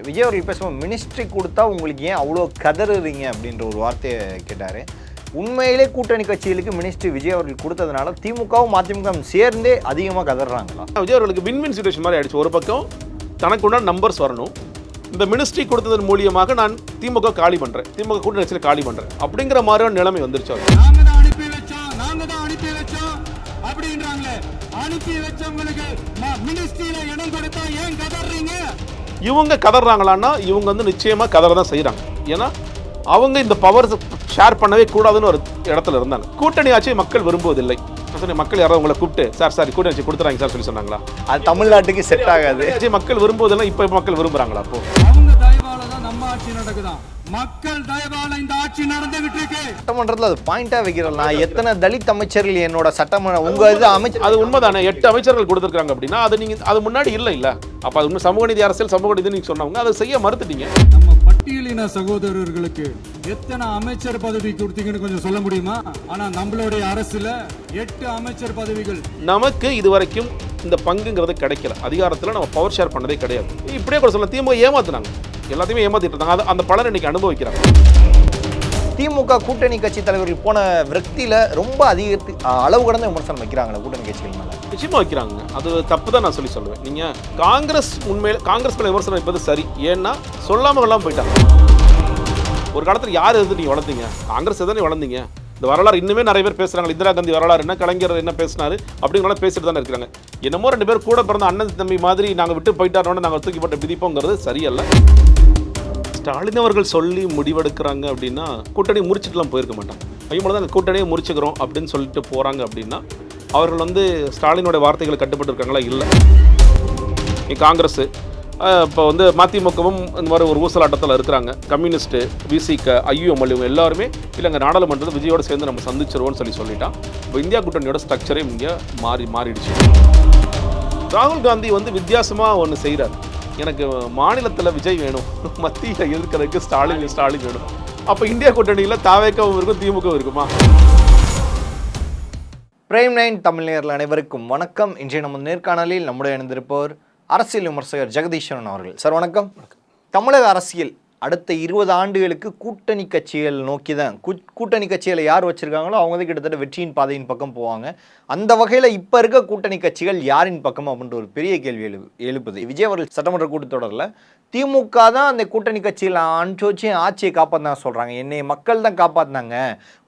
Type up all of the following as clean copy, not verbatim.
விஜய் அவர்கள் பேசும்போது மினிஸ்ட்ரி கொடுத்தா உங்களுக்கு ஏன் அவ்வளோ கதறுறீங்க அப்படின்ற ஒரு வார்த்தையை கேட்டார். உண்மையிலே கூட்டணி கட்சிகளுக்கு மினிஸ்ட்ரி விஜய் அவர்கள் கொடுத்ததுனால திமுகவும் மதிமுகவும் சேர்ந்தே அதிகமாக கதறாங்களா? விஜய் அவர்களுக்கு வின் சிச்சுவேஷன் மாதிரி ஆயிடுச்சு. ஒரு பக்கம் தனக்குண்டான நம்பர்ஸ் வரணும், இந்த மினிஸ்ட்ரி கொடுத்ததன் மூலியமாக நான் திமுக காலி பண்ணுறேன், திமுக கூட்டணி கட்சியில் காலி பண்ணுறேன் அப்படிங்கிற மாதிரியான நிலைமை வந்துருச்சு. இவங்க கதறாங்களான்னா இவங்க வந்து நிச்சயமாக கதற தான் செய்கிறாங்க. ஏன்னா அவங்க இந்த பவர் ஷேர் பண்ணவே கூடாதுன்னு ஒரு இடத்துல இருந்தாங்க. கூட்டணி ஆட்சியை மக்கள் விரும்புவதில்லை. மக்கள் யாராவது உங்களை கூப்பிட்டு சார் கூட்டணி ஆட்சி கொடுத்துறாங்க சார் சொல்லி சொன்னாங்களா? அது தமிழ்நாட்டுக்கு செட் ஆகாது. மக்கள் விரும்புவதெல்லாம் இப்போ மக்கள் விரும்புகிறாங்களா? அப்போ அவங்க தயவால தான் நம்ம ஆட்சி நடக்குதான். மக்கள் தயவால இந்த ஆட்சி நடந்துகிட்டு இருக்கு. சட்டமன்றத்தில் அது பாயிண்டா வைக்கிறோம். நான் எத்தனை தலித் அமைச்சர்கள் என்னோட சட்டமன்ற உங்க இது அமைச்சர், அது உண்மைதானே. 8 அமைச்சர்கள் கொடுத்துருக்காங்க அப்படின்னா அது நீங்க அது முன்னாடி இல்ல அப்ப அது உண்மை. சமூக நீதி அரசியல் சமூக நீதி நீங்க சொன்னவங்க அதை செய்ய மறுத்துட்டீங்க. நம்ம பட்டியலின சகோதரர்களுக்கு எத்தனை அமைச்சர் பதவி கொடுத்தீங்கன்னு கொஞ்சம் சொல்ல முடியுமா? ஆனா நம்மளுடைய அரசுல 8 அமைச்சர் பதவிகள். நமக்கு இதுவரைக்கும் இந்த பங்குங்கிறது கிடைக்கல. அதிகாரத்தில் நம்ம பவர் ஷேர் பண்ணதே கிடையாது. இப்படியே கூட சொல்ல திமுக ஏமாத்துனாங்க, எல்லாத்தையுமே ஏமாத்திட்டு இருந்தாங்க. அந்த பலன் இன்னைக்கு அனுபவிக்கிறாங்க. திமுக கூட்டணி கட்சி தலைவர்கள் போன விரக்தியில ரொம்ப அதிக அளவு கடந்த விமர்சனம் வைக்கிறாங்களா கூட்டணி கட்சிகள் மேல? நிச்சயமா வைக்கிறாங்க. அது தப்பு தான் நான் சொல்லுவேன். நீங்க காங்கிரஸ் உண்மையில காங்கிரஸ் மேல விமர்சனம் வைப்பது சரி. ஏன்னா சொல்லாம எல்லாம் போயிட்டாங்க. ஒரு காலத்துல யார் எது நீங்க வளர்ந்தீங்க? காங்கிரஸ் எதானே வளர்ந்தீங்க. இந்த வரலாறு இன்னுமே நிறைய பேர் பேசுறாங்க. இந்திரா காந்தி வரலாறு என்ன, கலைஞர் என்ன பேசினாரு அப்படிங்கிறத பேசிட்டு தானே இருக்கிறாங்க. என்னமோ 2 பேர் கூட பிறந்த அண்ணன் தம்பி மாதிரி நாங்க விட்டு போயிட்டாரோன்னு நாங்கள் தூக்கி போட்டு விதிப்போங்கிறது சரியல்ல. ஸ்டாலின் அவர்கள் சொல்லி முடிவெடுக்கிறாங்க அப்படின்னா கூட்டணி முறிச்சிட்டுலாம் போயிருக்க மாட்டாங்க. ஐயோ தான் கூட்டணியை முறிச்சுக்கிறோம் அப்படின்னு சொல்லிட்டு போகிறாங்க அப்படின்னா அவர்கள் வந்து ஸ்டாலினோட வார்த்தைகளை கட்டுப்பட்டு இருக்காங்களா? இல்லை. காங்கிரஸ் இப்போ வந்து மதிமுகவும் இந்த மாதிரி ஒரு ஊசலாட்டத்தில் இருக்கிறாங்க. கம்யூனிஸ்ட்டு, விசிக, ஐயுஎம்எல் இவங்க எல்லாருமே இல்லைங்க நாடாளுமன்றத்தை விஜயோட சேர்ந்து நம்ம சந்திச்சிருவோம்னு சொல்லிட்டான். இப்போ இந்தியா கூட்டணியோட ஸ்ட்ரக்சரே இங்கே மாறிடுச்சு. ராகுல் காந்தி வந்து வித்தியாசமாக ஒன்று செய்கிறார். எனக்கு மாநிலத்தில் விஜய் வேணும், மத்தியில் இருக்கிறதுக்கு ஸ்டாலின் வேணும். அப்போ இந்தியா கூட்டணியில் தாவேகவும் இருக்கும், திமுகவும் இருக்குமா? பிரைம் 9 தமிழ் நேயர்கள் அனைவருக்கும் வணக்கம். இன்றைய நம்ம நேர்காணலில் நம்முடைய இணைந்திருப்பவர் அரசியல் விமர்சகர் ஜெகதீஸ்வரன் அவர்கள். சார் வணக்கம். தமிழக அரசியல் அடுத்த 20 ஆண்டுகளுக்கு கூட்டணி கட்சிகள் நோக்கி தான். கூட்டணி கட்சிகளை யார் வச்சிருக்காங்களோ அவங்க தான் கிட்டத்தட்ட வெற்றியின் பாதையின் பக்கம் போவாங்க. அந்த வகையில் இப்போ இருக்க கூட்டணி கட்சிகள் யாரின் பக்கம் அப்படின்ற ஒரு பெரிய கேள்வி எழுப்புது. விஜய் அவர்கள் சட்டமன்ற கூட்டத்தொடரில் திமுக தான் அந்த கூட்டணி கட்சியில் அனுப்பிச்சு ஆட்சியை காப்பாற்றினா சொல்கிறாங்க. என்னை மக்கள் தான் காப்பாற்றினாங்க,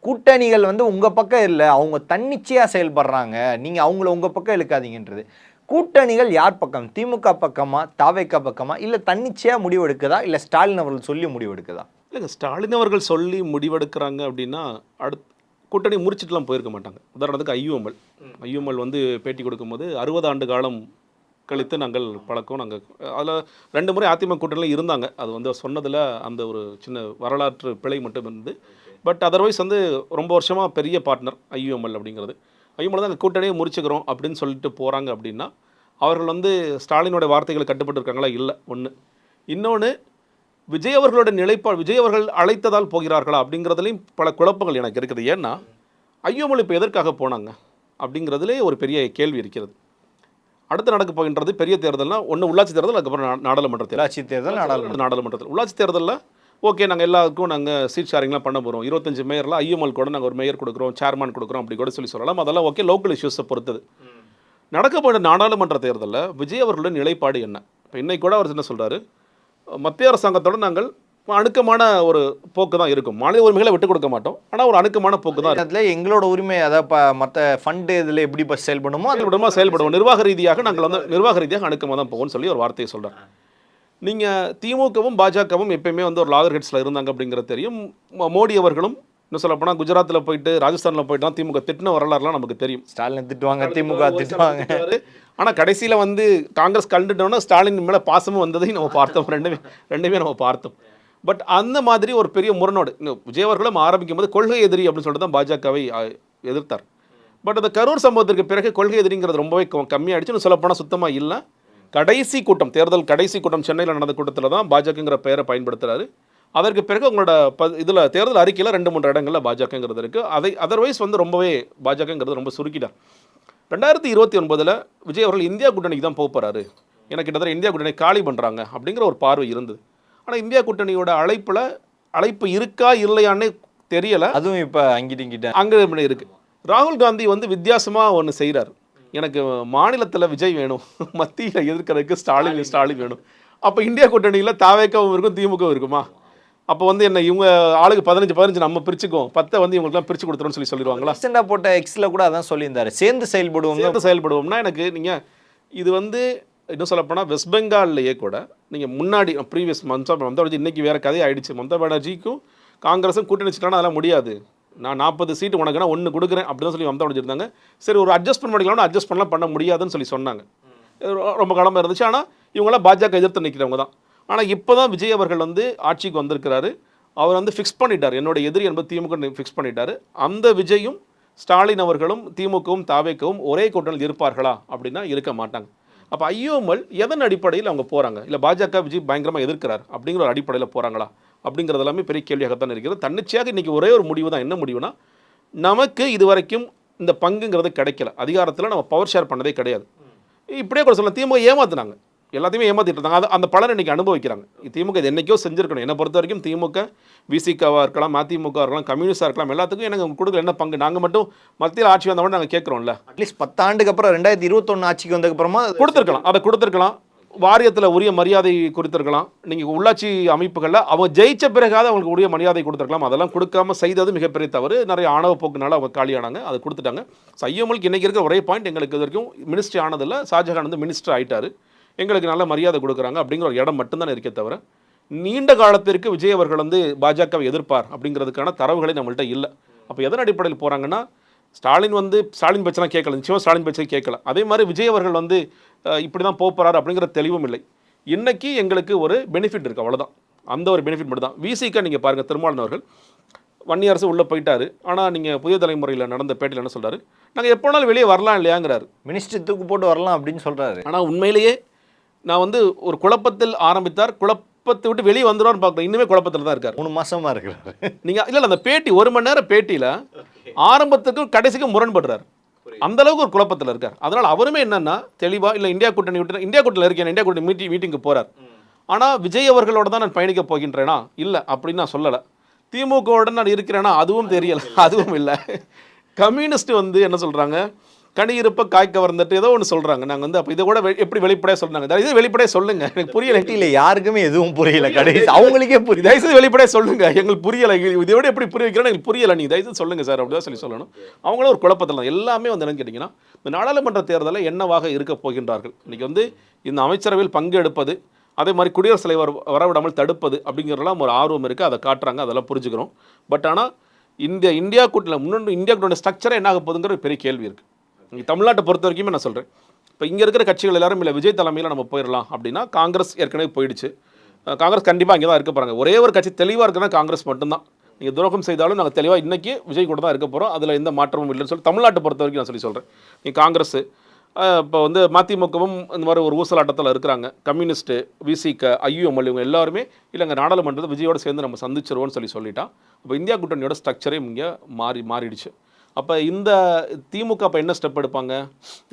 கூட்டணிகள் வந்து உங்கள் பக்கம் இல்லை, அவங்க தன்னிச்சையாக செயல்படுறாங்க, நீங்கள் அவங்கள உங்கள் பக்கம் இழுக்காதீங்கன்றது. கூட்டணிகள் யார் பக்கம்? திமுக பக்கமா, தாவேக்கா பக்கமா, இல்லை தன்னிச்சையாக முடிவெடுக்குதா, இல்லை ஸ்டாலின் அவர்கள் சொல்லி முடிவெடுக்குதா? இல்லைங்க, ஸ்டாலின் அவர்கள் சொல்லி முடிவெடுக்கிறாங்க அப்படின்னா கூட்டணி முறிச்சிட்டுலாம் போயிருக்க மாட்டாங்க. உதாரணத்துக்கு ஐயுஎம்எல் வந்து பேட்டி கொடுக்கும்போது 60 ஆண்டு காலம் கழித்து நாங்கள் பழக்கம், நாங்கள் அதில் 2 முறை அதிமுக கூட்டணியில் இருந்தாங்க. அது வந்து சொன்னதில் அந்த ஒரு சின்ன வரலாற்று பிழை மட்டும் இருந்து. பட் அதர்வைஸ் வந்து ரொம்ப வருஷமாக பெரிய பார்ட்னர் ஐயுஎம்எல் அப்படிங்கிறது. ஐயுஎம்எல் தான் கூட்டணியை முறிச்சுக்கிறோம் அப்படின்னு சொல்லிட்டு போகிறாங்க அப்படின்னா அவர்கள் வந்து ஸ்டாலினோட வார்த்தைகளை கட்டுப்பட்டு இருக்காங்களா? இல்லை. ஒன்று. இன்னொன்று, விஜய் அவர்களோட விஜய் அவர்கள் அழைத்ததால் போகிறார்களா அப்படிங்கிறதுலையும் பல குழப்பங்கள் எனக்கு இருக்குது. ஏன்னா ஐயுஎம்எல் இப்போ எதற்காக போனாங்க அப்படிங்கிறதுலே ஒரு பெரிய கேள்வி இருக்கிறது. அடுத்து நடக்க போகின்றது பெரிய தேர்தல்னால் ஒன்று உள்ளாட்சி தேர்தல், அதுக்கப்புறம் நாடாளுமன்ற தேர்தல். நாடாளுமன்றத்தில் உள்ளாட்சி தேர்தலில் ஓகே நாங்கள் எல்லாருக்கும் நாங்கள் சீட் ஷேரிங்லாம் பண்ண போகிறோம். 25 மேயரில் ஐயுஎம்எல் கூட நாங்கள் ஒரு மேயர் கொடுக்குறோம், சேர்மன் கொடுக்குறோம், அப்படி கூட சொல்லலாம். அதெல்லாம் ஓகே, லோக்கல் இஷ்யூஸை பொறுத்தது. நடக்க போகிற நாடாளுமன்ற தேர்தலில் விஜய் அவர்களுடைய நிலைப்பாடு என்ன? இப்போ இன்னைக்கு கூட அவர் என்ன சொல்கிறாரு, மத்திய அரசாங்கத்தோடு நாங்கள் அணுக்கமான ஒரு போக்கு தான் இருக்கும், மாநில உரிமைகளை விட்டு கொடுக்க மாட்டோம், ஆனால் ஒரு அணுக்கமான போக்கு தான். அதில் எங்களோட உரிமை அதாவது மற்ற ஃபண்டு இதில் எப்படி செயல்படுமோ அதில் விடமாக செயல்படுவோம். நிர்வாக ரீதியாக நாங்கள் வந்து நிர்வாக ரீதியாக அணுக்கமாக தான் போவோம்னு சொல்லி ஒரு வார்த்தையை சொல்கிறார். நீங்கள் திமுகவும் பாஜகவும் எப்பயுமே வந்து ஒரு லாகர் ஹெட்ஸில் இருந்தாங்க அப்படிங்கிறது தெரியும். மோடி அவர்களும் இன்னும் சொல்லப்போனால் குஜராத்தில் போயிட்டு ராஜஸ்தானில் போயிட்டு தான் திமுக திட்டின வரலாறுலாம் நமக்கு தெரியும். ஸ்டாலின் திட்டுவாங்க, திமுக திட்டுவாங்க. ஆனால் கடைசியில் வந்து காங்கிரஸ் கண்டுட்டோன்னா ஸ்டாலின் மேலே பாசமும் வந்ததையும் நம்ம பார்த்தோம். ரெண்டுமே நம்ம பார்த்தோம். பட் அந்த மாதிரி ஒரு பெரிய முரணோடு விஜய் அவர்களும் ஆரம்பிக்கும் போது கொள்கை எதிரி அப்படின்னு சொல்லிட்டு தான் பாஜகவை எதிர்த்தார். பட் அந்த கரூர் சம்பவத்திற்கு பிறகு கொள்கை எதிரிங்கிறது ரொம்பவே கம்மியாகிடுச்சு. சொல்லப்போனால் சுத்தமாக இல்லை. கடைசி கூட்டம், தேர்தல் கடைசி கூட்டம் சென்னையில் நடந்த கூட்டத்தில் தான் பாஜகங்கிற பெயரை பயன்படுத்துகிறாரு. அதற்கு பிறகு உங்களோட இதில் தேர்தல் அறிக்கையில் 2-3 இடங்களில் பாஜகங்கிறது இருக்குது. அதர்வைஸ் வந்து ரொம்பவே பாஜகங்கிறது ரொம்ப சுருக்கிட்டார். 2029 விஜய் அவர்கள் இந்தியா கூட்டணிக்கு தான் போகிறாரு. எனக்கு கிட்டத்தட்ட இந்தியா கூட்டணி காலி பண்ணுறாங்க அப்படிங்கிற ஒரு பார்வை இருந்தது. ஆனால் இந்தியா கூட்டணியோட அழைப்பு இருக்கா இல்லையான்னே தெரியலை. அதுவும் இப்போ அங்கிட்ட அங்கே இருக்குது. ராகுல் காந்தி வந்து வித்தியாசமாக ஒன்று செய்கிறார். எனக்கு மாநிலத்தில் விஜய் வேணும், மத்தியில் எதிர்க்கிறதுக்கு ஸ்டாலின் வேணும். அப்போ இந்தியா கூட்டணியில் தாவேக்காவும் இருக்கும், திமுகவும் இருக்குமா? அப்போ வந்து என்ன இவங்க ஆளுக்கு 15 நம்ம பிரிச்சுக்குவோம், 10 வந்து இவங்களுக்குலாம் பிரித்து கொடுத்துருன்னு சொல்லிடுவாங்களா? ரீசெண்டாக போட்ட எக்ஸில் கூட அதான் சொல்லியிருந்தாரு, சேர்ந்து செயல்படுவோம்னா. எனக்கு நீங்கள் இது வந்து இன்னும் சொல்லப்போனால் வெஸ்ட் பெங்கால்லையே கூட நீங்கள் முன்னாடி ப்ரீவியஸ் மம்தா பானர்ஜி இன்றைக்கி வேறு கதை ஆகிடுச்சு. மம்தா பானர்ஜிக்கும் காங்கிரஸும் கூட்டணி வச்சுட்டானா அதெல்லாம் முடியாது, நான் 40 சீட்டு உனக்குன்னா 1 கொடுக்குறேன் அப்படி தான் சொல்லி மம்தா பானர்ஜி இருந்தாங்க. சரி ஒரு அட்ஜஸ்ட்மெண்ட் பண்ணிக்கலாம்னு அட்ஜஸ்ட் பண்ண முடியாதுன்னு சொல்லி சொன்னாங்க. ரொம்ப காலமாக இருந்துச்சு. ஆனால் இவங்களாம் பாஜக எதிர்த்து நிற்கிறவங்க தான். ஆனால் இப்போ தான் விஜய் அவர்கள் வந்து ஆட்சிக்கு வந்திருக்கிறாரு. அவர் வந்து ஃபிக்ஸ் பண்ணிட்டார், என்னோட எதிரி என்பது திமுக ஃபிக்ஸ் பண்ணிட்டார். அந்த விஜயும் ஸ்டாலின் அவர்களும் திமுகவும் தாவேக்கவும் ஒரே கூட்டணியில் இருப்பார்களா அப்படின்னா இருக்க மாட்டாங்க. அப்போ ஐயோமல் எதன் அடிப்படையில் அவங்க போகிறாங்க? இல்லை பாஜக விஜய் பயங்கரமாக எதிர்க்கிறார் அப்படிங்கிற ஒரு அடிப்படையில் போகிறாங்களா அப்படிங்கிறது எல்லாமே பெரிய கேள்வியாகத்தான் இருக்கிறது. தன்னிச்சையாக இன்றைக்கி ஒரே ஒரு முடிவு தான். என்ன முடிவுனா, நமக்கு இது வரைக்கும் இந்த பங்குங்கிறது கிடைக்கல, அதிகாரத்தில் நம்ம பவர் ஷேர் பண்ணதே கிடையாது. இப்படியே கூட சொல்லலாம், திமுக ஏமாத்துனாங்க, எல்லாத்தையுமே ஏமாற்றிட்டு இருந்தாங்க. அந்த பலனை இன்றைக்கி அனுபவிக்கிறாங்க. திமுக இது என்றைக்கோ செஞ்சுருக்கணும். என்னை பொறுத்த வரைக்கும் திமுக விசிகாவாக இருக்கலாம், மதிமுக இருக்கலாம், கம்யூனிஸ்டாக இருக்கலாம், எல்லாத்துக்கும் எனக்கு கொடுக்கல என்ன பங்கு? நாங்கள் மட்டும் மத்தியில் ஆட்சி வந்தவொடனே நாங்கள் கேட்குறோம்ல. அட்லீஸ்ட் 10 ஆண்டுக்கு அப்புறம் 2021 ஆட்சிக்கு வந்ததுக்கப்புறமா கொடுத்துருக்கலாம், அதை கொடுத்துருக்கலாம். வாரியத்தில் உரிய மரியாதை கொடுத்துருக்கலாம். நீங்கள் உள்ளாட்சி அமைப்புகளில் அவங்க ஜெயிச்ச பிறகாவது அவங்களுக்கு உரிய மரியாதை கொடுத்துருக்கலாம். அதெல்லாம் கொடுக்காம செய்தது மிகப்பெரிய தவறு. நிறைய ஆணவ போக்குனால அவங்க காலியானாங்க, அதை கொடுத்துட்டாங்க. ஐயோமலுக்கு இன்றைக்கி இருக்கிற ஒரே பாயிண்ட், எங்களுக்கு இது வரைக்கும் மினிஸ்ட்ரி ஆனதில்லை, ஷாஜஹான் வந்து மினிஸ்டர் ஆகிட்டார், எங்களுக்கு நல்ல மரியாதை கொடுக்குறாங்க அப்படிங்கிற ஒரு இடம் மட்டும்தான் இருக்கே தவிர, நீண்ட காலத்திற்கு விஜய் அவர்கள் வந்து பாஜகவை எதிர்ப்பார் அப்படிங்கிறதுக்கான தரவுகளை நம்மள்கிட்ட இல்லை. அப்போ எதன் அடிப்படையில் போகிறாங்கன்னா, ஸ்டாலின் பேச்செல்லாம் கேட்கல, நிச்சயமாக ஸ்டாலின் பேச்சை கேட்கல. அதே மாதிரி விஜய் அவர்கள் வந்து இப்படி தான் போகிறாரு அப்படிங்கிற தெளிவும் இல்லை. இன்றைக்கி எங்களுக்கு ஒரு பெனிஃபிட் இருக்குது, அவ்வளோதான். அந்த ஒரு பெனிஃபிட் மட்டும் தான். விசிக நீங்கள் பாருங்கள், திருமாவளவன் அவர்கள் வன்னியரசு உள்ளே போயிட்டார். ஆனால் நீங்கள் புதிய தலைமுறையில் நடந்த பேட்டியில் என்ன சொல்கிறாரு, நாங்கள் எப்போனாலும் வெளியே வரலாம் இல்லையாங்கிறாரு. மினிஸ்டர் தூக்கு போட்டு வரலாம் அப்படின்னு சொல்கிறாரு. ஆனால் உண்மையிலேயே நான் வந்து ஒரு குழப்பத்தில் ஆரம்பித்தார், குழப்பத்தை விட்டு வெளியே வந்துடுவார்னு பார்க்குறேன். இன்னுமே குழப்பத்தில் தான் இருக்கார். 3 மாசமாக இருக்கிறாரு. நீங்கள் இல்லை அந்த பேட்டி 1 மணி நேரம் பேட்டியில் ஆரம்பத்துக்கும் கடைசிக்கும் முரண்படுறார். அந்த அளவுக்கு ஒரு குழப்பத்தில் இருக்கார். அதனால் அவருமே என்னன்னா தெளிவாக இல்லை, இந்தியா கூட்டணி விட்டு இந்தியா கூட்டணியில் இருக்கேன், இந்தியா கூட்டணி மீட்டிங்கு போகிறார். ஆனால் விஜய் அவர்களோட தான் நான் பயணிக்க போகின்றேனா இல்லை அப்படின்னு நான் சொல்லலை. திமுகவோட நான் இருக்கிறேன்னா அதுவும் தெரியலை, அதுவும் இல்லை. கம்யூனிஸ்ட் வந்து என்ன சொல்கிறாங்க, கனி இருப்ப காய்க்க வந்துட்டு ஏதோ ஒன்று சொல்கிறாங்க. நாங்கள் வந்து அப்போ இதை கூட எப்படி வெளிப்படையாக சொல்கிறாங்க, இது வெளிப்படையாக சொல்லுங்கள், எனக்கு புரியலை. இல்லை, யாருக்குமே எதுவும் புரியல, கடைசி அவங்களுக்கே புரியல. தயவுசெய்து வெளிப்படையாக சொல்லுங்கள், எங்களுக்கு புரியலை, இதோட எப்படி புரிய வைக்கிறோன்னு எனக்கு புரியலை, நீங்கள் தயவுசெய்து சொல்லுங்கள் சார் அப்படி தான் சொல்லணும். அவங்களும் ஒரு குழப்பத்தில் தான். எல்லாமே வந்து என்னன்னு கேட்டிங்கன்னா, இந்த நாடாளுமன்ற தேர்தலில் என்னவாக இருக்க போகின்றார்கள், இன்றைக்கி வந்து இந்த அமைச்சரவையில் பங்கெடுப்பது, அதே மாதிரி குடியரசுத் தலைவர் வரவிடாமல் தடுப்பது அப்படிங்கிறதெல்லாம் ஒரு ஆர்வம் இருக்குது, அதை காட்டுறாங்க, அதெல்லாம் புரிஞ்சுக்கிறோம். பட் ஆனால் இந்தியா கூட்டணியில் முன்னாடி இந்தியா கூட்டணி ஸ்ட்ரக்சரை என்ன ஆக போகுதுங்கிற ஒரு பெரிய கேள்வி இருக்குது. நீங்கள் தமிழ்நாட்டை பொறுத்த வரைக்குமே நான் சொல்கிறேன், இப்போ இங்கே இருக்கிற கட்சிகள் எல்லாரும் இல்லை விஜய் தலைமையில் நம்ம போயிடலாம் அப்படின்னா, காங்கிரஸ் ஏற்கனவே போயிடுச்சு. காங்கிரஸ் கண்டிப்பாக அங்கே தான் இருக்க போகிறாங்க. ஒரே ஒரு கட்சி தெளிவாக இருக்குன்னா காங்கிரஸ் மட்டும்தான். நீங்கள் துரோகம் செய்தாலும் நாங்கள் தெளிவாக இன்றைக்கி விஜய் கூட தான் இருக்க போகிறோம், அதில் எந்த மாற்றமும் இல்லைன்னு சொல்லி தமிழ்நாட்டை பொறுத்த வரைக்கும் நான் சொல்கிறேன். நீங்கள் காங்கிரஸ் இப்போ வந்து மதிமுகவும் இந்த மாதிரி ஒரு ஊசலாட்டத்தில் இருக்கிறாங்க. கம்யூனிஸ்ட்டு, விசிக, ஐயுஎம்எல் இவங்க எல்லாருமே இல்லைங்க நாடாளுமன்றத்தை விஜயோடு சேர்ந்து நம்ம சந்திச்சிருவோம்னு சொல்லிட்டா, அப்போ இந்தியா கூட்டணியோட ஸ்ட்ரக்சரே இங்கே மாறிடுச்சு. அப்போ இந்த திமுக அப்போ என்ன ஸ்டெப் எடுப்பாங்க,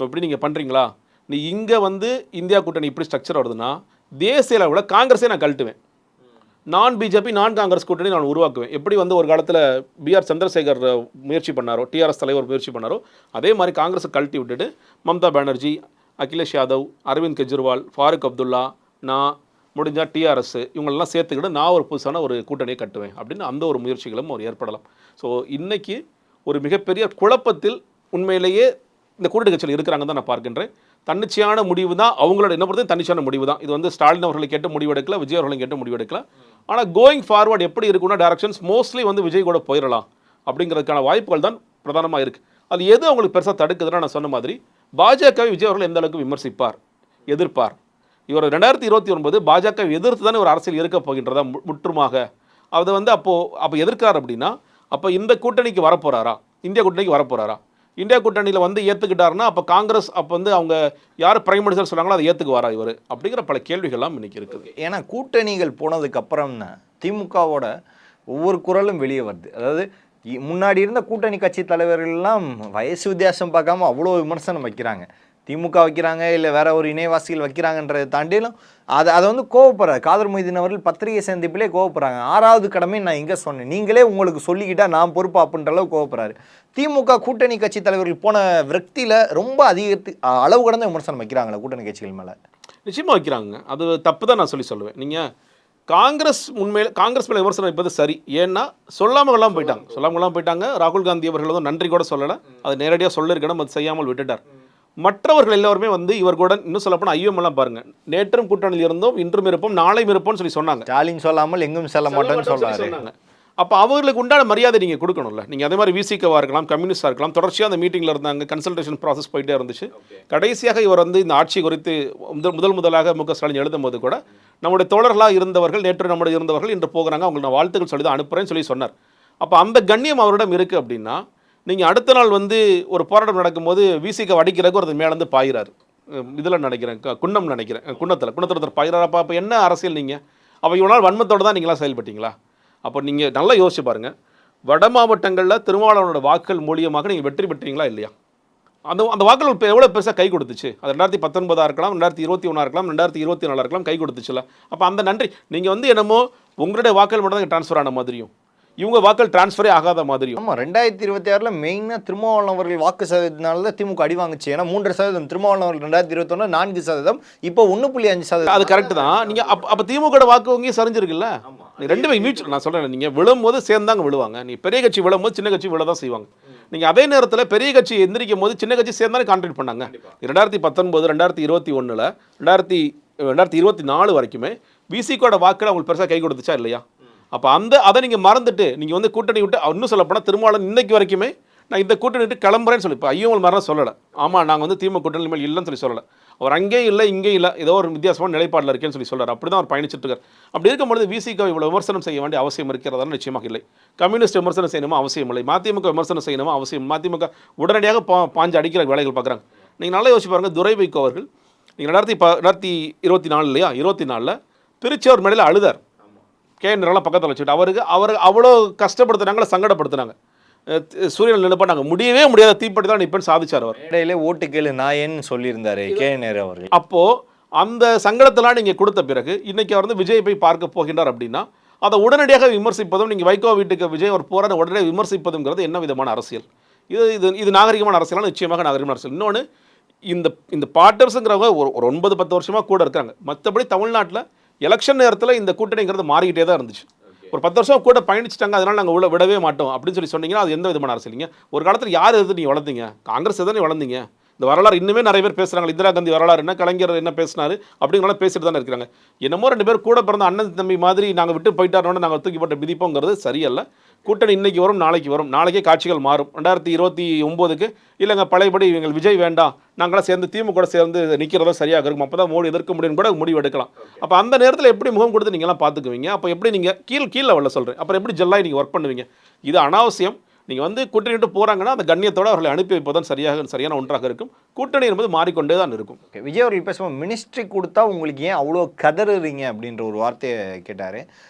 இப்படி நீங்கள் பண்ணுறீங்களா, நீ இங்கே வந்து இந்தியா கூட்டணி இப்படி ஸ்ட்ரக்சர் வருதுன்னா தேசிய அளவில் காங்கிரஸே நான் கழட்டுவேன், நான் பிஜேபி நான் காங்கிரஸ் கூட்டணி நான் உருவாக்குவேன். எப்படி வந்து ஒரு காலத்தில் பிஆர் சந்திரசேகர் முயற்சி பண்ணாரோ, டிஆர்எஸ் தலைவர் முயற்சி பண்ணாரோ, அதே மாதிரி காங்கிரஸை கழட்டி விட்டுட்டு மம்தா பானர்ஜி, அகிலேஷ் யாதவ், அரவிந்த் கெஜ்ரிவால், ஃபாரூக் அப்துல்லா, நான் முடிஞ்சால் டிஆர்எஸ் இவங்களெல்லாம் சேர்த்துக்கிட்டு நான் ஒரு புதுசான ஒரு கூட்டணியை கட்டுவேன் அப்படின்னு அந்த ஒரு முயற்சிகளும் ஒரு ஏற்படலாம். ஸோ இன்றைக்கி ஒரு மிகப்பெரிய குழப்பத்தில் உண்மையிலேயே இந்த கூட்டணி கட்சியில் இருக்கிறாங்க தான் நான் பார்க்கின்றேன். தன்னிச்சையான முடிவு தான் அவங்களோட, என்ன பொறுத்த தன்னிச்சையான முடிவு தான் இது. வந்து ஸ்டாலின் அவர்களை கேட்டு முடிவெடுக்கல, விஜய் அவர்களை கேட்டு முடிவெடுக்கல. ஆனால் கோயிங் ஃபார்வர்ட் எப்படி இருக்குன்னா டைரக்ஷன்ஸ் மோஸ்ட்லி வந்து விஜய் கூட போயிடலாம் அப்படிங்கிறதுக்கான வாய்ப்புகள் தான் பிரதானமாக இருக்குது. அது எது அவங்களுக்கு பெருசாக தடுக்குதுன்னா, நான் சொன்ன மாதிரி பாஜகவை விஜய் அவர்கள் எந்த அளவுக்கு விமர்சிப்பார், எதிர்ப்பார். இவர் 2029 பாஜகவை எதிர்த்து தானே ஒரு அரசியல் இருக்க போகின்றதா முற்றுமாக. அதை வந்து அப்போ எதிர்க்கிறார் அப்படின்னா, அப்போ இந்த கூட்டணிக்கு வரப்போகிறாரா, இந்தியா கூட்டணிக்கு வரப்போகிறாரா? இந்தியா கூட்டணியில் வந்து ஏற்றுக்கிட்டாருன்னா அப்போ காங்கிரஸ் அப்போ வந்து அவங்க யார் பிரைம் மினிஸ்டர் சொன்னாங்களோ அதை ஏற்றுக்குவாரா இவர் அப்படிங்கிற பல கேள்விகள்லாம் இன்றைக்கி இருக்குது. ஏன்னா கூட்டணிகள் போனதுக்கப்புறம் தான் திமுகவோட ஒவ்வொரு குரலும் வெளியே வருது. அதாவது முன்னாடி இருந்த கூட்டணி கட்சி தலைவர்கள்லாம் வயசு வித்தியாசம் பார்க்காம அவ்வளோ விமர்சனம் வைக்கிறாங்க. திமுக வைக்கிறாங்க இல்லை வேற ஒரு இணைவாசிகள் வைக்கிறாங்கன்றதை தாண்டிலும் அதை வந்து கோவப்படுறாரு. காதர் மொய்தீன் அவர்கள் பத்திரிகை சந்திப்பிலே கோவப்படுறாங்க. 6வது கடமை நான் இங்கே சொன்னேன், நீங்களே உங்களுக்கு சொல்லிக்கிட்டா நான் பொறுப்பு அப்படின்ற அளவு கோவப்படுறாரு. திமுக கூட்டணி கட்சி தலைவர்கள் போன விரக்தியில் ரொம்ப அளவு கடந்த விமர்சனம் வைக்கிறாங்களா கூட்டணி கட்சிகள் மேலே? நிச்சயமாக வைக்கிறாங்க. அது தப்பு தான் நான் சொல்லுவேன். நீங்கள் காங்கிரஸ் மேலே விமர்சனம் வைப்பது சரி. ஏன்னா சொல்லாமல் போயிட்டாங்க. ராகுல் காந்தி அவர்கள் வந்து நன்றி கூட சொல்லலை, அது நேரடியாக சொல்லியிருக்கணும், அது செய்யாமல் விட்டுட்டார். மற்றவர்கள் எல்லாருமே வந்து இவர் கூட இன்னும் சொல்லப்போனால் ஐயோமெல்லாம் பாருங்க, நேற்றும் கூட்டணியில் இருந்தோம், இன்றும் இருப்போம், நாளையும் இருப்போம்னு சொல்லி சொன்னாங்க. ஸ்டாலின் சொல்லாமல் எங்கும் செல்ல மாட்டோம்னு சொன்னாங்க. அப்போ அவர்களுக்கு உண்டான மரியாதை நீங்கள் கொடுக்கணும்ல. நீங்கள் அதே மாதிரி விசிகவாக இருக்கலாம், கம்யூனிஸ்டாக இருக்கலாம், தொடர்ச்சியாக அந்த மீட்டிங்கில் இருந்தாங்க, கன்சல்டேஷன் ப்ராசஸ் போயிட்டே இருந்துச்சு. கடைசியாக இவர் வந்து இந்த ஆட்சி குறித்து முதலாக முக ஸ்டாலின் எழுதும் போது கூட நம்முடைய தோழர்களாக இருந்தவர்கள், நேற்று நம்முடைய இருந்தவர்கள் இன்று போகிறாங்க, அவங்களுக்கு நான் வாழ்த்துக்கள் சொல்லி தான் அனுப்புகிறேன்னு சொல்லி சொன்னார். அப்போ அந்த கண்ணியம் அவரிடம் இருக்குது அப்படின்னா, நீங்கள் அடுத்த நாள் வந்து ஒரு போராட்டம் நடக்கும்போது விசிக அடிக்கிறதுக்கு ஒரு மேலேருந்து பாயிறாரு. இதில் நினைக்கிறேன், குன்னத்தில் ஒருத்தர் பாயிறாரப்பா. அப்போ என்ன அரசியல் நீங்கள்? அப்போ இவ்வளோ நாள் வன்மத்தோடு தான் நீங்களாம் செயல்பட்டீங்களா? அப்போ நீங்கள் நல்லா யோசிச்சு பாருங்கள், வட மாவட்டங்களில் திருமாவளவனோட வாக்குகள் மூலியமாக நீங்கள் வெற்றி பெற்றீங்களா இல்லையா? அந்த வாக்குகள் இப்போ எவ்வளோ பெருசாக கை கொடுத்துச்சு? அது 2019 இருக்கலாம், 2021 இருக்கலாம், 2024 இருக்கலாம், கை கொடுத்துச்சுல. அப்போ அந்த நன்றி நீங்கள் வந்து என்னமோ உங்களுடைய வாக்குகள் மட்டும் தான் ட்ரான்ஸ்ஃபர் ஆன மாதிரியும், இவங்க வாக்கள் டிரான்ஸ்ஃபரே ஆகாத மாதிரியும். ஆமாம், 2026 மெயினாக திருமாவளவன் அவர்கள் வாக்கு சதவீதத்தினால தான் திமுக அடி வாங்குச்சு. ஏன்னா 3%, திருமாவளவன் அவர்கள் 2021 4%, இப்போ 1.5%. அது கரெக்ட் தான். நீங்கள் அப்போ திமுக வாக்கு வங்கியும் சரிஞ்சிருக்குல்ல. ரெண்டுமே மியூச்சுவல். நான் சொல்கிறேன், நீங்கள் விழும்போது சேர்ந்தாங்க விழுவாங்க. நீ பெரிய கட்சி விழும்போது சின்ன கட்சி விழ தான் செய்வாங்க. நீங்கள் அதே நேரத்தில் பெரிய கட்சி எந்திரிக்கும் போது சின்ன கட்சி சேர்ந்தாலும் கான்ட்ரிபியூட் பண்ணாங்க. 2019, 2021, 2024 வரைக்குமே விசிகோட வாக்குகள் அவங்களுக்கு பெருசாக கை கொடுத்துச்சா இல்லையா? அப்போ அதை நீங்கள் மறந்துட்டு நீங்கள் வந்து கூட்டணி விட்டு, இன்னும் சொல்லப்போனால் திருமாவளவன் இன்னைக்கு வரைக்குமே நான் இந்த கூட்டணி விட்டு கிளம்புறேன்னு சொல்லி இப்போ ஐயோமல் மரணம் சொல்லலை. ஆமாம், நாங்கள் வந்து திமுக கூட்டணி மேல் இல்லைன்னு சொல்லி சொல்லலை. அவர் அங்கேயும் இல்லை இங்கேயும் இல்லை, ஏதோ ஒரு வித்தியாசமான நிலைப்பாடில் இருக்கேன்னு சொல்லி சொல்கிறார். அப்படி தான் அவர் பயணிச்சுட்டு இருக்கார். அப்படி இருக்கும்போது விசிக இவ்வளோ விமர்சனம் செய்ய வேண்டிய அவசியம் இருக்கிறதான நிச்சயமாக இல்லை. கம்யூனிஸ்ட் விமர்சனம் செய்யணுமா அவசியம் இல்லை. மதிமுக விமர்சனம் செய்யணுமா அவசியம். மதிமுக உடனடியாக பாஞ்சு அடிக்கிற வேலைகள் பார்க்குறாங்க. நீங்கள் நல்லா யோசிச்சு பாருங்கள், துரை வைகோ அவர்கள் நீங்கள் 2024 24 திருச்சி அவர் மேடையில் அழுதார். கேஎன்ஆர்லாம் பக்கத்தில் வச்சுட்டு அவருக்கு அவ்வளோ கஷ்டப்படுத்துனாங்களா, சங்கடப்படுத்துனாங்க. சூரியன் நினைப்பா நாங்கள் முடியவே முடியாத தீப்பட்டி தான் நிற்பேன்னு சாதிச்சார். அவர் இடையில ஓட்டு கேளு நாயன்னு சொல்லியிருந்தாரு கேஎன்ஆர் அவர்கள். அப்போது அந்த சங்கடத்தெல்லாம் நீங்கள் கொடுத்த பிறகு இன்றைக்கி அவர் வந்து விஜய் போய் பார்க்க போகின்றார் அப்படின்னா அதை உடனடியாக விமர்சிப்பதும், நீங்கள் வைகோ வீட்டுக்கு விஜய் ஒரு போராட உடனடியாக விமர்சிப்பதுங்கிறது என்ன விதமான அரசியல்? இது நாகரிகமான அரசியலான? நிச்சயமாக நாகரிகமான அரசியல். இன்னொன்று, இந்த பாட்டர்ஸுங்கிறவங்க ஒரு 9-10 வருஷமாக கூட இருக்காங்க. மற்றபடி தமிழ்நாட்டில் எலெக்ஷன் நேரத்தில் இந்த கூட்டணிங்கிறது மாறிக்கிட்டே தான் இருந்துச்சு. ஒரு 10 வருஷம் கூட பயணிச்சிட்டாங்க, அதனால் நாங்கள் விடவே மாட்டோம் அப்படின்னு சொன்னீங்கன்னா அது எந்த விதமான அரசியலிங்க? ஒரு காலத்தில் யார் எதிர்த்து நீங்கள் வளர்ந்தீங்க? காங்கிரஸ் எதிர்த்து வளர்ந்தீங்க. இந்த வரலாறு இன்னுமே நிறைய பேர் பேசுகிறாங்க. இந்திரா காந்தி வரலாறு என்ன, கலைஞர் என்ன பேசினாரு அப்படிங்கிறத பேசிட்டு தானே இருக்கிறாங்க. என்னமோ 2 பேர் கூட பிறந்த அண்ணன் தம்பி மாதிரி நாங்கள் விட்டு போயிட்டாரோன்னு நாங்கள் தூக்கி போட்டு மிதிப்போங்கிறது சரியல்ல. கூட்டணி இன்னைக்கு வரும், நாளைக்கு வரும், நாளைக்கே காட்சிகள் மாறும். 2029க்கு இல்லைங்க பழையபடி எங்கள் விஜய் வேண்டாம், நாங்களாம் சேர்ந்து திமுக கூட சேர்ந்து நிற்கிறதா சரியாக இருக்கும், அப்போ தான் மோடி எதிர்க்க முடியும்னு கூட முடிவு எடுக்கலாம். அப்போ அந்த நேரத்தில் எப்படி முகம் கொடுத்து நீங்களாம் பார்த்துக்குவீங்க? அப்போ எப்படி நீங்கள் கீழே வரல சொல்கிறேன், அப்புறம் எப்படி ஜெல்லாக நீங்கள் ஒர்க் பண்ணுவீங்க? இது அனாவசியம். நீங்கள் வந்து கூட்டணி விட்டு போகிறாங்கன்னா அந்த கண்ணியத்தோடு அவர்களை அனுப்பி வைப்பதான் சரியான ஒன்றாக இருக்கும். கூட்டணி என்பது மாறிக்கொண்டே தான் இருக்கும். விஜய் அவர்கள் பேசுவோம், மினிஸ்ட்ரி கொடுத்தா உங்களுக்கு ஏன் அவ்வளோ கதறுறீங்க அப்படின்ற ஒரு வார்த்தையை கேட்டார்.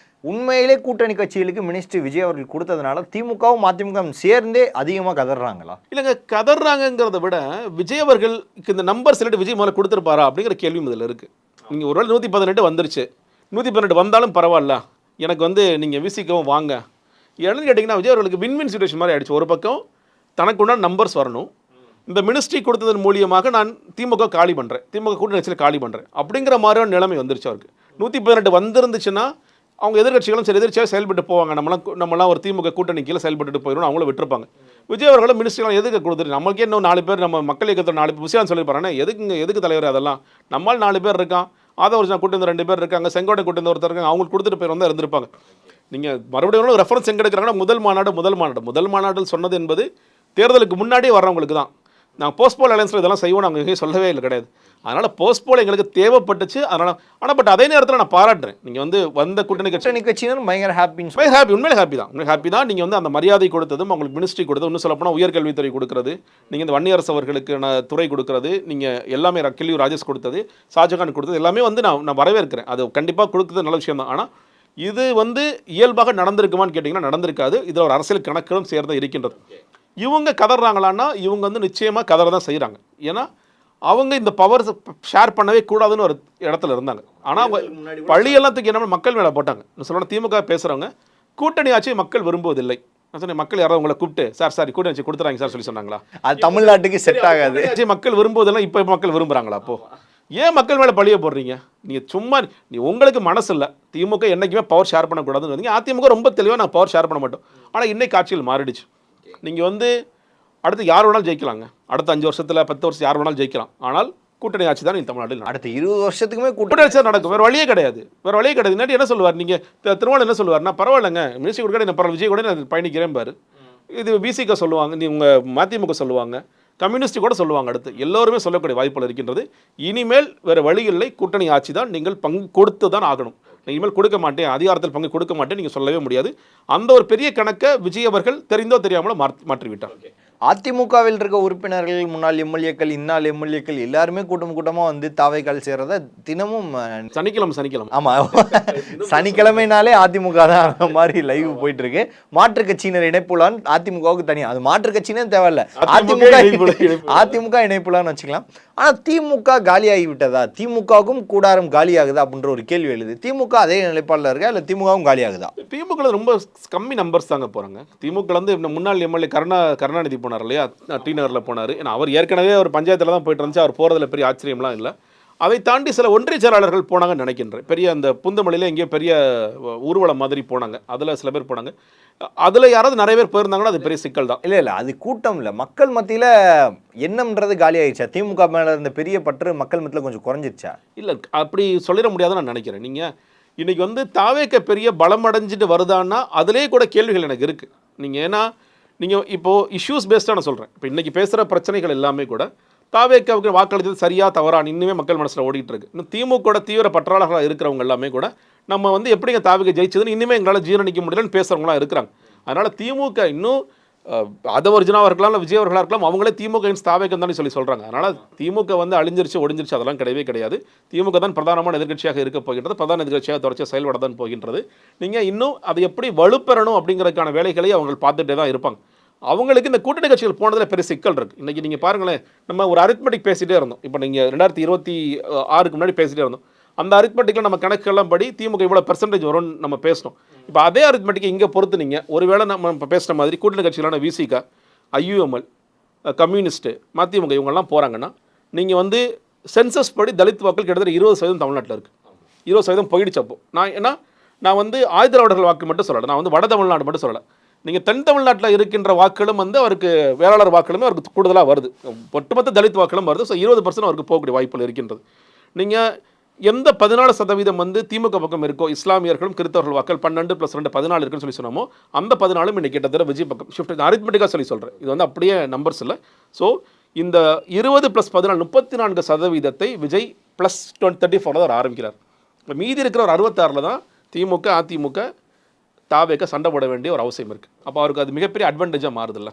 உண்மையிலே கூட்டணி கட்சிகளுக்கு மினிஸ்ட்ரி விஜய் அவர்கள் கொடுத்ததுனால திமுகவும் மதிமுகவும் சேர்ந்தே அதிகமாக கதறாங்களா? இல்லைங்க, கதறாங்கிறத விட விஜய் அவர்களுக்கு இந்த நம்பர் சிலட்டு விஜய் முதல்ல கொடுத்துருப்பாரா அப்படிங்கிற கேள்வியும் இதில் இருக்குது. நீங்கள் ஒரு வேளை 118 வந்துருச்சு, 118 வந்தாலும் பரவாயில்ல, எனக்கு வந்து நீங்கள் விசிக்கவும் வாங்க என்னன்னு கேட்டிங்கன்னா, விஜய் அவர்களுக்கு வின்வின் சிச்சுவேஷன் மாதிரி ஆயிடுச்சு. ஒரு பக்கம் தனக்கு உண்டான நம்பர்ஸ் வரணும், இந்த மினிஸ்ட்ரி கொடுத்ததன் மூலியமாக நான் திமுக காலி பண்ணுறேன், திமுக கூட்டணி கட்சியில் காலி பண்ணுறேன் அப்படிங்கிற மாதிரியான நிலைமை வந்துருச்சு அவருக்கு. 118 வந்திருந்துச்சுன்னா அவங்க எதிர்கட்சிகளும் சரி எதிர்ச்சியாக செயல்பட்டு போவாங்க. நம்மளாம் ஒரு திமுக கூட்டணி கீழே செயல்பட்டு போயிடும், அவங்களும் விட்டுருப்பாங்க. விஜய் அவர்களும் மினிஸ்ட்ரிலாம் எதுக்கு கொடுத்துரு, நம்மளுக்கே இன்னும் 4 பேர் நம்ம மக்கள் இயக்கத்தில் 4 விஷயம் சொல்லியிருப்பாருன்னா எதுக்கு தலைவர்? அதெல்லாம் நம்மால் 4 பேர் இருக்கான், ஆதவர்ஜனா கூட்டு வந்து 2 பேர் இருக்காங்க, செங்கோட்டை கூட்டு வந்து ஒருத்தர் இருக்காங்க, அவங்களுக்கு கொடுத்துட்டு போய் வந்து இருந்திருப்பாங்க. நீங்கள் மறுபடியும் ரெஃபரன்ஸ் எங்கே எடுக்கிறாங்கன்னா முதல் மாநாடு சொன்னது என்பது தேர்தலுக்கு முன்னாடியே வர்றவங்களுக்கு தான். நாங்கள் போஸ்ட்போல் அலையன்ஸில் இதெல்லாம் செய்வோம் நாங்கள் எங்கேயும் சொல்லவே இல்லை, கிடையாது. அதனால் போஸ்ட்போல் எங்களுக்கு தேவைப்பட்டுச்சு. ஆனால் பட் அதே நேரத்தில் நான் பாராட்டுறேன், நீங்கள் வந்து வந்த கூட்டணி கட்சியினர் பயங்கர ஹாப்பி, உண்மையிலே ஹாப்பி தான். நீங்கள் வந்து அந்த மரியாதை கொடுத்ததும், அவங்களுக்கு மினிஸ்ட்ரி கொடுத்தது, இன்னும் சொல்லப்போனால் உயர்கல்வித்துறை கொடுக்குறது, நீங்கள் இந்த வன்னியரசு அவர்களுக்கு துறை கொடுக்குறது, நீங்கள் எல்லாமே கிள்ளியூர் ராஜேஷ் கொடுத்தது, ஷாஜகான் கொடுத்தது எல்லாமே வந்து நான் வரவேற்கிறேன். அது கண்டிப்பாக கொடுக்குறது நல்ல விஷயம் தான். ஆனால் இது வந்து இயல்பாக நடந்திருக்குமான்னு கேட்டிங்கன்னா நடந்திருக்காது. இதில் ஒரு அரசியல் கணக்குகளும் சேர்ந்து இருக்கின்றது. இவங்க கதறாங்களான்னா இவங்க வந்து நிச்சயமாக கதற தான் செய்கிறாங்க. ஏன்னா அவங்க இந்த பவர் ஷேர் பண்ணவே கூடாதுன்னு ஒரு இடத்துல இருந்தாங்க. ஆனால் அவங்க பழியெல்லாம் தூக்கி என்ன மக்கள் மேலே போட்டாங்க. சொல்லணும் திமுக பேசுகிறவங்க கூட்டணி ஆட்சி மக்கள் விரும்புவதில்லை. நான் சொன்னேன் மக்கள் யாராவது உங்களை கூப்பிட்டு சார் கூட்டணி ஆட்சி கொடுத்துறாங்க சார் சொல்லி சொன்னாங்களா? அது தமிழ்நாட்டுக்கு செட் ஆகாது. மக்கள் விரும்புவதெல்லாம் இப்போ மக்கள் விரும்புகிறாங்களா? அப்போ ஏன் மக்கள் மேலே பழிய போடுறீங்க? நீங்கள் சும்மா உங்களுக்கு மனசு இல்லை. திமுக என்றைக்குமே பவர் ஷேர் பண்ணக்கூடாதுன்னு அதிமுக ரொம்ப தெளிவாக நான் பவர் ஷேர் பண்ண மாட்டோம். ஆனால் இன்னைக்கு ஆட்சியில் மாறிடுச்சு. நீங்கள் வந்து அடுத்து யார் வேணாலும் ஜெயிக்கலாங்க. அடுத்த 5 வருஷத்தில் 10 வருஷம் யார் வேணாலும் ஜெயிக்கலாம். ஆனால் கூட்டணி ஆட்சி தான் தமிழ்நாட்டில் அடுத்த 20 வருஷத்துக்குமே கூட்டணி ஆட்சி தான் நடக்கும். வேறு வழியே கிடையாது. இன்னாட்டி என்ன சொல்லுவார்? நீங்கள் திருமணம் என்ன சொல்லுவார்னா, பரவாயில்லைங்க மினிஸ்ட்ரி கூட என்ன பரவாயில்ல, விஜய் கூட நான் பயணிக்கிறேன் பாரு. இது பிசிக சொல்லுவாங்க, உங்கள் மதிமுக சொல்லுவாங்க, கம்யூனிஸ்ட் கூட சொல்லுவாங்க. அடுத்து எல்லோருமே சொல்லக்கூடிய வாய்ப்புகள் இருக்கின்றது. இனிமேல் வேறு வழி இல்லை, கூட்டணி ஆட்சி தான் நீங்கள் பங்கு கொடுத்து தான் ஆகணும். இனிமேல் கொடுக்க மாட்டேன், அதிகாரத்தில் பங்கு கொடுக்க மாட்டேன் நீங்கள் சொல்லவே முடியாது. அந்த ஒரு பெரிய கணக்கை விஜய் அவர்கள் தெரிந்தோ தெரியாமலோ மாற்றிவிட்டார். அதிமுகவில் இருக்க உறுப்பினர்கள், முன்னாள் எம்எல்ஏக்கள், இந்நாள் எம்எல்ஏக்கள் எல்லாருமே கூட்டமாக வந்து தாவைக்கால் சேர்றத தினமும் சனிக்கிழமை ஆமா சனிக்கிழமைனாலே அதிமுக தான் அந்த மாதிரி லைவ் போயிட்டு இருக்கு. மாற்று கட்சியினர் இணைப்புலான்னு அதிமுகவுக்கு தனியாக, அது மாற்று கட்சினே தேவையில்ல, அதிமுக இணைப்புலான்னு வச்சுக்கலாம். ஆனா திமுக காலியாகி விட்டதா? திமுகவுக்கும் கூடாரம் காலியாகுதா அப்படின்ற ஒரு கேள்வி எழுது. திமுக அதே நிலைப்பாடில் இருக்கா இல்லை திமுகவும் காலியாகுதா? திமுக ரொம்ப கம்மி நம்பர்ஸ் தாங்க போறாங்க. திமுக வந்து முன்னாள் எம்எல்ஏ கருணாநிதி போனார் இல்லையா, டி நகரில் போனார். ஏன்னா அவர் ஏற்கனவே ஒரு பஞ்சாயத்தில் தான் போயிட்டு இருந்துச்சு. அவர் போகிறதுல பெரிய ஆச்சரியம்லாம் இல்லை. அதை தாண்டி சில ஒன்றிய செயலாளர்கள் போனாங்கன்னு நினைக்கின்றேன். பெரிய அந்த புந்தமல்லியில் எங்கேயோ பெரிய ஊர்வலம் மாதிரி போனாங்க. அதில் சில பேர் போனாங்க. அதில் யாராவது நிறைய பேர் போயிருந்தாங்கன்னா அது பெரிய சிக்கல் தான். இல்லை அது கூட்டம் இல்லை, மக்கள் மத்தியில் எண்ணம்ன்றது காலி ஆயிடுச்சா? திமுக மேலே இருந்த பெரிய பற்று மக்கள் மத்தியில் கொஞ்சம் குறைஞ்சிருச்சா? இல்லை அப்படி சொல்லிட முடியாதுன்னு நான் நினைக்கிறேன். நீங்கள் இன்றைக்கி வந்து தாவேக்க பெரிய பலம் அடைஞ்சிட்டு வருதான்னா அதிலே கூட கேள்விகள் எனக்கு இருக்குது. நீங்கள் ஏன்னா நீங்கள் இப்போது இஷ்யூஸ் பேஸ்டாக நான் சொல்கிறேன். இப்போ இன்றைக்கி பேசுகிற பிரச்சனைகள் எல்லாமே கூட தாவேக்காவுக்கு வாக்களித்தது சரியாக தவறான்னு இன்னுமே மக்கள் மனசில் ஓடிட்டு இருக்கு. இன்னும் திமுக தீவிர பற்றாளர்களாக இருக்கிறவங்க எல்லாமே கூட நம்ம வந்து எப்படிங்க தாவேக்க ஜெயிச்சதுன்னு இன்னுமே எங்களால் ஜீரணிக்க முடியலன்னு பேசுகிறவங்களாம் இருக்கிறாங்க. அதனால் திமுக இன்னும் அதை ஒரிஜினாவாக இருக்கலாம், இல்லை விஜய் அவர்களாக இருக்கலாம், அவங்களே திமுக தாவேக்கம் தான் சொல்லி சொல்கிறாங்க. அதனால் திமுக வந்து அழிஞ்சிருச்சு ஒடிஞ்சிருச்சு அதெல்லாம் கிடையவே கிடையாது. திமுக தான் பிரதானமான எதிர்கட்சியாக இருக்க போகின்றது, பிரதான எதிர்கட்சியாக தொடர்ச்சியாக செயல்பட தான் போகின்றது. நீங்கள் இன்னும் அதை எப்படி வலுப்பெறணும் அப்படிங்கிறதுக்கான வேலைகளை அவங்க பார்த்துட்டே தான் இருப்பாங்க. அவங்களுக்கு இந்த கூட்டணி கட்சிகள் போனதில் பெரிய சிக்கல் இருக்குது. இன்றைக்கி நீங்கள் பாருங்களேன், நம்ம ஒரு அரித்மெட்டிக் பேசிகிட்டே இருந்தோம். இப்போ நீங்கள் 2026 முன்னாடி பேசிகிட்டே இருந்தோம். அந்த அரித்மெட்டிக்கில் நம்ம கணக்கெல்லாம் படி திமுக இவ்வளோ பெர்சன்டேஜ் வரும்னு நம்ம பேசணும். இப்போ அதே அரித்மெட்டிக்கை இங்கே பொறுத்து நீங்கள் ஒருவேளை நம்ம இப்போ பேசுகிற மாதிரி கூட்டணி கட்சிகளான விசிக, ஐயுஎம்எல், கம்யூனிஸ்ட்டு, மதிமுக இவங்கெல்லாம் போகிறாங்கன்னா நீங்கள் வந்து சென்சஸ் படி தலித் வாக்கள் கிட்டத்தட்ட 20% தமிழ்நாட்டில் இருக்குது. 20% போயிடுச்சு. அப்போ நான் வந்து ஆயுதவாளர்கள் வாக்கு மட்டும் சொல்லலை, நான் வந்து வட தமிழ்நாடு மட்டும் சொல்லலை. நீங்கள் தென் தமிழ்நாட்டில் இருக்கின்ற வாக்களும் வந்து அவருக்கு வேளாளர் வாக்களுமே அவருக்கு கூடுதலாக வருது, ஒட்டுமொத்த தலித் வாக்களும் வருது. ஸோ 20% அவருக்கு போகக்கூடிய வாய்ப்புகள் இருக்கின்றது. நீங்கள் எந்த 14% வந்து திமுக பக்கம் இருக்கோ, இஸ்லாமியர்களும் கிறிஸ்தவர்கள் வாக்கள் 12+2 14 இருக்குன்னு சொல்லி சொன்னோமோ அந்த 14 இன்னைக்கு கிட்டத்தட்ட விஜய் பக்கம் ஷிஃப்ட். அரித்மெட்டிக்காக சொல்லி சொல்கிறேன், இது வந்து அப்படியே நம்பர்ஸ் இல்லை. ஸோ இந்த 20+14 34% விஜய் +34 தான் ஆரம்பிக்கிறார். மீதி இருக்கிற ஒரு 66 தான் திமுக அதிமுக தாவேக்க சண்டை போட வேண்டிய ஒரு அவசியம் இருக்குது. அப்போ அவருக்கு அது மிகப்பெரிய அட்வான்டேஜாக மாறுதில்ல.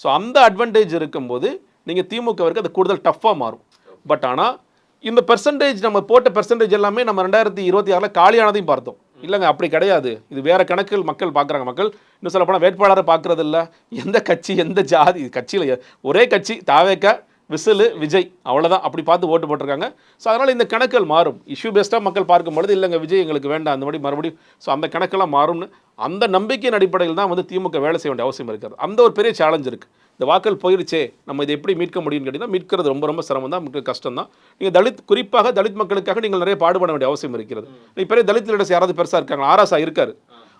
ஸோ அந்த அட்வான்டேஜ் இருக்கும்போது நீங்கள் திமுகவிற்கு அது கூடுதல் டஃப்பாக மாறும். பட் ஆனால் இந்த பெர்சன்டேஜ் நம்ம போட்ட பெர்சன்டேஜ் எல்லாமே நம்ம 2026 காலியானதையும் பார்த்தோம். இல்லைங்க அப்படி கிடையாது, இது வேறு கணக்கில் மக்கள் பார்க்குறாங்க. மக்கள் இன்னும் சொல்ல போனால் வேட்பாளரை பார்க்குறது இல்லை, எந்த கட்சி எந்த ஜாதி கட்சியில் ஒரே கட்சி தாவேக்க விசிலு விஜய் அவ்வளோதான், அப்படி பார்த்து ஓட்டு போட்டிருக்காங்க. ஸோ அதனால் இந்த கணக்குகள் மாறும். இஷ்யூ பேஸ்டாக மக்கள் பார்க்கும்பொழுது இல்லைங்க விஜய் எங்களுக்கு வேண்டாம் அந்த மாதிரி மறுபடியும் ஸோ அந்த கணக்கெல்லாம் மாறும்னு அந்த நம்பிக்கையின் அடிப்படையில் தான் வந்து திமுக வேலை செய்ய வேண்டிய அவசியம் இருக்காது. அந்த ஒரு பெரிய சேலஞ்ச் இருக்குது. இந்த வாக்கள் போயிடுச்சே, நம்ம இதை எப்படி மீட்க முடியும்னு கேட்டிங்கன்னா மீட்கிறது ரொம்ப ரொம்ப சிரமம் தான், மிக கஷ்டம் தான். நீங்கள் குறிப்பாக தலித் மக்களுக்காக நீங்கள் நிறைய பாடுபட வேண்டிய அவசியம் இருக்கிறது. நீங்கள் பெரிய தலித் லீடர்ஸ் யாராவது பெருசாக இருக்காங்க, ஆராசா இருக்காரு.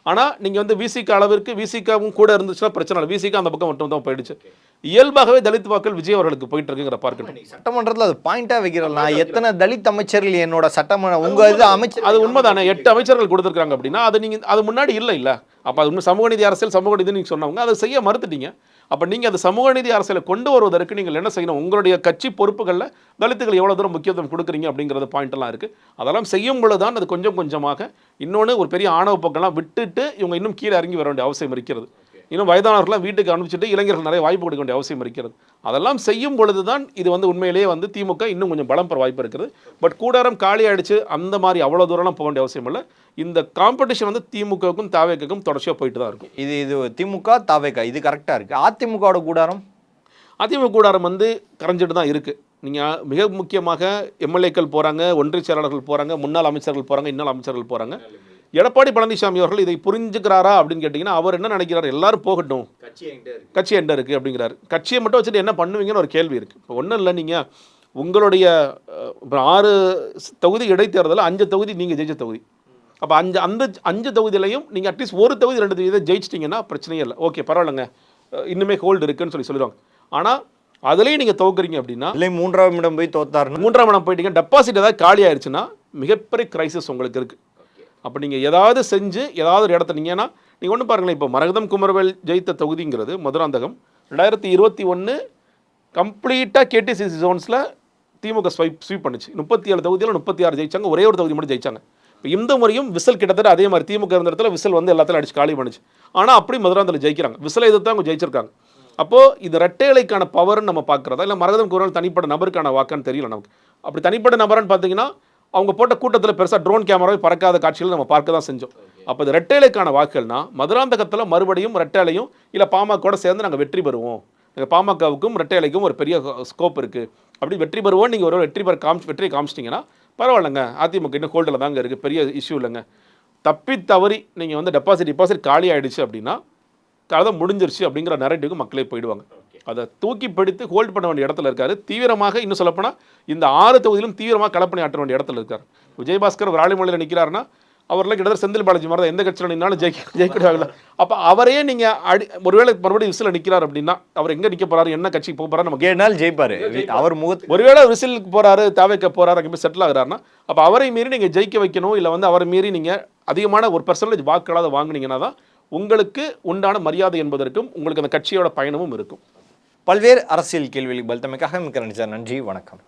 ஆனால் நீங்கள் வந்து விசிக அளவிற்கு விசிகவும் கூட இருந்துச்சுன்னா பிரச்சனை இல்லை. விசிக அந்த பக்கம் மட்டும் தான் போயிடுச்சு. இயல்பாகவே தலித் வாக்கள் விஜய் அவர்களுக்கு போயிட்டு இருக்குங்கிற பார்க்கணும். சட்டமன்றத்தில் அது பாயிண்டாக வைக்கிறோம்னா எத்தனை தலித் அமைச்சர்கள் என்னோட சட்டமன்ற உங்கள் இது அமைச்சர் அது உண்மைதானே 8 அமைச்சர்கள் கொடுத்துருக்காங்க அப்படின்னா அது நீங்கள் அது முன்னாடி இல்லை. அப்போ அது சமூக நீதி அரசியல் சமூக நீதி நீங்கள் சொன்னவங்க அதை செய்ய மறுத்துட்டீங்க. அப்போ நீங்கள் அது சமூக நீதி அரசியலை கொண்டு வருவதற்கு நீங்கள் என்ன செய்யணும், உங்களுடைய கட்சி பொறுப்புகளில் தலித்துகள் எவ்வளோ தூரம் முக்கியத்துவம் கொடுக்குறீங்க அப்படிங்கிறது பாயிண்ட்லாம் இருக்குது. அதெல்லாம் செய்யும் பொழுது தான் அது கொஞ்சம் கொஞ்சமாக இன்னொன்று ஒரு பெரிய ஆணவ போக்கெல்லாம் விட்டுட்டு இவங்க இன்னும் கீழே இறங்கி வர வேண்டிய அவசியம் இருக்கிறது. இன்னும் வயதானவர்களாம் வீட்டுக்கு அனுப்பிச்சிட்டு இளைஞர்கள் நிறைய வாய்ப்பு கொடுக்க வேண்டிய அவசியம் இருக்கிறது. அதெல்லாம் செய்யும் பொழுது தான் இது வந்து உண்மையிலேயே வந்து திமுக இன்னும் கொஞ்சம் பலம் பெற வாய்ப்பு இருக்கிறது. பட் கூடாரம் காலி ஆயிடுச்சு அந்த மாதிரி அவ்வளோ தூரம்லாம் போக வேண்டிய அவசியம் இல்லை. இந்த காம்படிஷன் வந்து திமுகவுக்கும் தாவேக்கும் தொடர்ச்சியாக போயிட்டு தான் இருக்கும். இது திமுக தாவேக்கா இது கரெக்டாக இருக்குது. அதிமுகவோட கூடாரம் அதிமுக கூடாரம் வந்து கரைஞ்சிட்டு தான் இருக்குது. நீங்கள் மிக முக்கியமாக எம்எல்ஏக்கள் போகிறாங்க, ஒன்றிய செயலாளர்கள் போகிறாங்க, முன்னாள் அமைச்சர்கள் போகிறாங்க, இன்னாள் அமைச்சர்கள் போகிறாங்க. எடப்பாடி பழனிசாமி அவர்கள் இதை புரிஞ்சுக்கிறாரா அப்படின்னு கேட்டிங்கன்னா, அவர் என்ன நினைக்கிறார், எல்லாரும் போகட்டும், கட்சி என்கிட்ட இருக்குது அப்படிங்கிறாரு. கட்சியை மட்டும் வச்சுட்டு என்ன பண்ணுவீங்கன்னு ஒரு கேள்வி இருக்குது. இப்போ ஒன்றும் இல்லை, நீங்கள் உங்களுடைய இப்போ 6 தொகுதி இடைத்தேர்தலில் 5 தொகுதி நீங்கள் ஜெயிச்ச தொகுதி. அப்போ அந்த 5 தொகுதியிலையும் நீங்கள் அட்லீஸ்ட் ஒரு தொகுதி 2 தொகுதி ஜெயிச்சிட்டிங்கன்னா பிரச்சனையே இல்லை, ஓகே பரவாயில்லைங்க, இன்னுமே ஹோல்டு இருக்குன்னு சொல்லிடுவாங்க. ஆனால் அதுலேயும் நீங்கள் தோக்குறீங்க அப்படின்னா, இல்லை 3ஆம் இடம் போய் தோத்தாருன்னு 3ஆம் இடம் போயிட்டீங்க, டெபாசிட் ஏதாவது காலி ஆயிடுச்சுன்னா மிகப்பெரிய கிரைசிஸ் உங்களுக்கு இருக்குது. அப்போ நீங்கள் ஏதாவது செஞ்சு ஏதாவது ஒரு இடத்த நீங்கன்னா நீங்கள் ஒன்று பாருங்களேன், இப்போ மரகதம் குமரவேல் ஜெயித்த தொகுதிங்கிறது மதுராந்தகம் 2021 கம்ப்ளீட்டாக கேடிசிசி ஜோன்ஸில் திமுக ஸ்வீப் பண்ணுச்சு. 37 தொகுதியில் 36 ஜெயிச்சாங்க, ஒரே ஒரு தொகுதி மட்டும் ஜெயிச்சாங்க. இப்போ இந்த முறையும் விசில் கிட்டத்தட்ட அதே மாதிரி திமுக இருந்த இடத்துல விசில் வந்து எல்லாத்தையும் அடிச்சு காலி பண்ணுச்சு. ஆனால் அப்படி மதுராந்தகம் ஜெயிக்கிறாங்க, விசிலை எதிர்த்து அவங்க ஜெயிச்சிருக்காங்க. அப்போது இது ரெட்டைலைக்கான பவர்னு நம்ம பார்க்குறதா இல்லை மரகதம் குமரவேல் தனிப்பட்ட நபருக்கான வாக்கான்னு தெரியல நமக்கு. அப்படி தனிப்பட்ட நபரான்னு பார்த்தீங்கன்னா, அவங்க போட்ட கூட்டத்தில் பெருசாக ட்ரோன் கேமராவை பறக்காத காட்சிகள் நம்ம பார்க்க தான் செஞ்சோம். அப்போ இது ரெட்டைலைக்கான வாக்குகள்னா மதுராந்தகத்தில் மறுபடியும் ரெட்டைலையும் இல்லை பாமகோட சேர்ந்து நாங்கள் வெற்றி பெறுவோம், பாமகவுக்கும் ரெட்டைலைக்கும் ஒரு பெரிய ஸ்கோப் இருக்குது, அப்படி வெற்றி பெறுவோம். நீங்கள் ஒரு வெற்றியை காமிச்சிட்டிங்கன்னா பரவாயில்லைங்க, அதிமுக இன்னும் ஹோல்டில் தாங்க இருக்குது, பெரிய இஷ்யூ இல்லைங்க. தப்பி தவறி நீங்கள் வந்து டெபாசிட் காலி ஆகிடுச்சு அப்படின்னா கதை முடிஞ்சிருச்சு அப்படிங்கிற நரேட்டிவ்க்கு மக்களே போயிடுவாங்க. அதை தூக்கி பிடித்து ஹோல்ட் பண்ண வேண்டிய இடத்துல இருக்காரு. தீவிரமாக இன்னும் சொல்லப்போனால் இந்த 6 தொகுதியிலும் தீவிரமாக களப்பணி ஆற்ற வேண்டிய இடத்துல இருக்கார். விஜயபாஸ்கர் ஒரு ஆளுமொழியில் நிற்கிறாருன்னா அவரெல்லாம் கிட்டத்தட்ட செந்தில் பாலாஜி மாதிரி தான், எந்த கட்சியில் நின்னாலும் ஜெயிக்கிடுவாங்கல்ல. அப்போ அவரையே நீங்கள் ஒருவேளை மறுபடியும் விசில் நிற்கிறார் அப்படின்னா அவர் எங்கே நிற்க போகிறாரு, என்ன கட்சிக்கு போக போகிறாரு, நமக்கு கேட்டால் ஜெயிப்பார் அவர் முகத்து. ஒருவேளை விசிலுக்கு போகிறாரு, தாவேக்க போகிறாரு, அங்கே போய் செட்டில் ஆகிறாருன்னா அப்போ அவரை மீறி நீங்கள் ஜெயிக்க வைக்கணும், இல்லை வந்து அவரை மீறி நீங்கள் அதிகமான ஒரு % வாக்குகளாக வாங்கினீங்கன்னா தான் உங்களுக்கு உண்டான மரியாதை என்பதற்கும் உங்களுக்கு அந்த கட்சியோட பயணமும் இருக்கும். பல்வேறு அரசியல் கேள்விகளுக்கு பதில் தமைக்காக மிக்க நன்றி சார். நன்றி, வணக்கம்.